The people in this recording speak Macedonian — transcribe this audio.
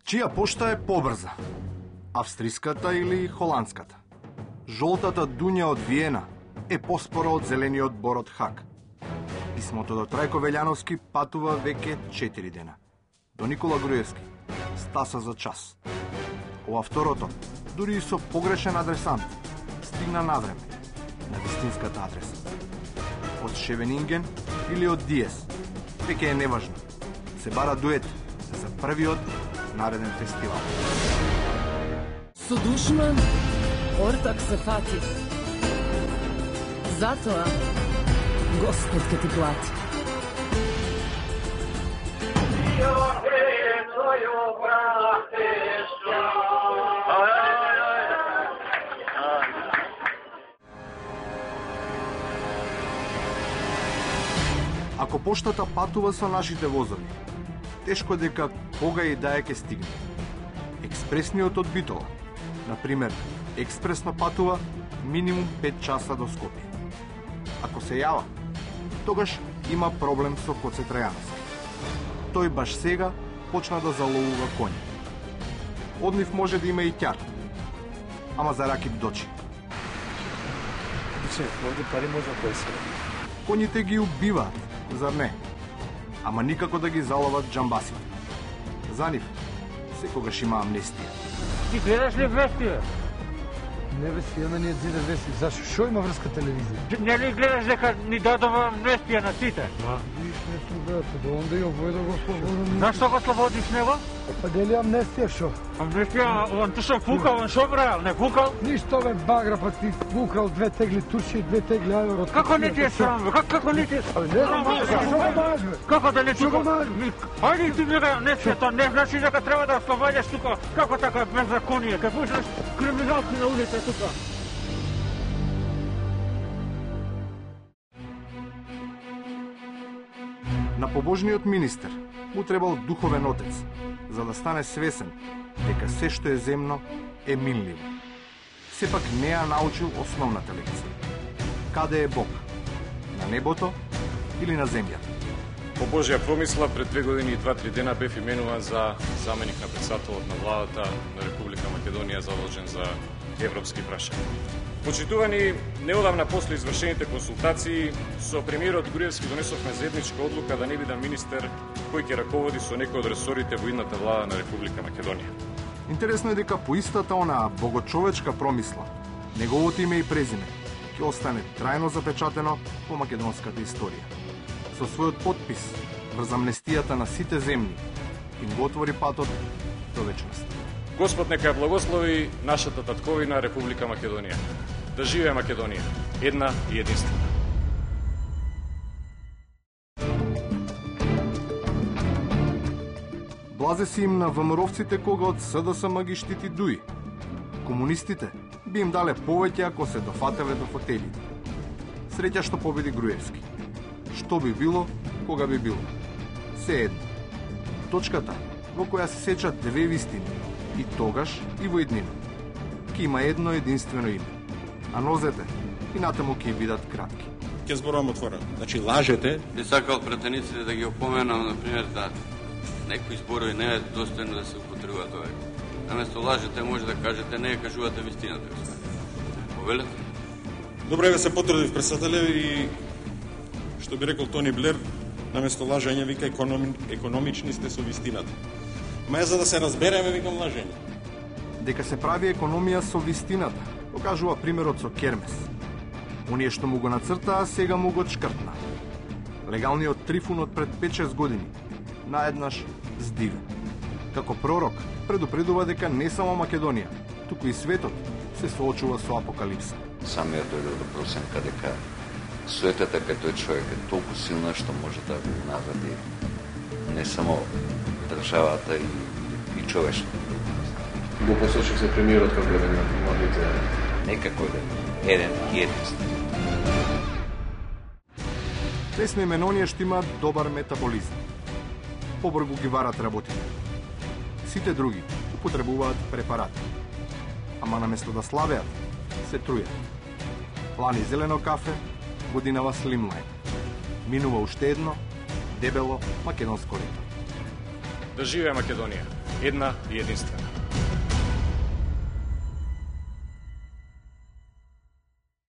Чија пошта е побрза? Австриската или холандската? Жолтата дуња од Виена е поспора од зелениот бор од Хаг. Писмото до Трајко Велјановски патува веќе 4 дена. До Никола Груевски, стаса за час. Ова второто, дури и со погрешен адресант, стигна на време, на вистинската адреса. Од Шевенинген или од Диес, веќе е неважно. Се бара дует за првиот нареден фестивал. Со душман, ортак се фати. Затоа, Господ ке ти плати. Ако поштата патува со нашите возови, тешко дека кога и да е ке стигне. Експресниот од Битола, например, експресно патува минимум 5 часа до Скопје. Ако се јава, тогаш има проблем со Коце Трајановски. Тој баш сега почна да заловува коњи. Од нив може да има и ќар, ама за ракит дочи. Овде пари може да се. Коњите ги убиваат, зар не? Ама никако да ги заловат џамбасите. За нив секогаш има амнестија. Ти гледаш ли вести? Не бе си, не зиде вести. Зашо? Шо има врска телевизија? Не ли гледаш дека ни дадова амнестија на сите? Виж, не сум гледате, да онда ја војда го слободно. Зашто го слободиш него? Па дели амнестија шо? Амнестија, он ти шо фукал, он шо брал, не фукал? Ништо бе багра, па ти фукал 2 тегли турши и 2 тегли ајвер. Како не ти е срам, бе? Како не ти е срам? Не знам, шо го маж, бе? Како да не Шо го маж? Ајде ти гледа амнестија, не значи дека треба да ослободиш тука. Како така беззаконие, ке пушташ криминалци на улица тука. На побожниот министер му требал духовен отец, за да стане свесен дека се што е земно е минливо. Сепак не ја научил основната лекција. Каде е Бог? На небото или на земјата? По Божја промисла, пред 2 години и 2-3 дена бев именуван за заменик на председателот на владата на Република Македонија задолжен за европски прашања. Почитувани, неодамна после извршените консултации со премиерот Груевски донесовме заедничка одлука да не бидам министер кој ќе раководи со некој од ресорите во идната влада на Република Македонија. Интересно е дека по истата онаа богочовечка промисла, неговото име и презиме ќе остане трајно запечатено во македонската историја. Со својот подпис врз амнестијата на сите земји им го отвори патот до вечност. Господ нека ја благослови нашата татковина Република Македонија. Да живее Македонија, една и единствена. Блазе си им на ВМРО-вците кога од СДСМ ги штити ДУИ. Комунистите би им дале повеќе ако се дофателе до фотелите. Среќа што победи Груевски. Што би било, кога би било. Се едно. Точката во која се сечат 2 вистини, и тогаш и во иднина. Ке има едно единствено име. А нозете и натаму ќе бидат кратки. Ќе зборувам отворено. Значи лажете. Би сакал пратениците да ги опоменам, например, да некои зборови не е достојно да се употребуваат овде. Наместо лажете може да кажете не ја кажувате вистината. Повелете? Добре ве се потрудив, председателе, и што би рекол Тони Блер, наместо лажење вика економични сте со вистината. Ма за да се разбереме викам лажење. Дека се прави економија со вистината, покажува примерот со Кермес. Оние што му го нацртаа, сега му го чкртна. Легалниот Трифун од пред 5-6 години, наеднаш здивен. Како пророк, предупредува дека не само Македонија, туку и светот се соочува со апокалипса. Самиот дојде до просенка дека суетата кај тој човек е толку силна што може да навади не само државата и човештвото. Го посочи се премиерот како еден од младите. Некако еден и единствен. Лесно име оние што имаат добар метаболизам. Побрзо ги варат работите. Сите други употребуваат препарати. Ама наместо да слабеат, се трујат. Плани зелено кафе, годинава Slimline. Минува уште едно, дебело македонско лето. Да живее Македонија! Една и единствена.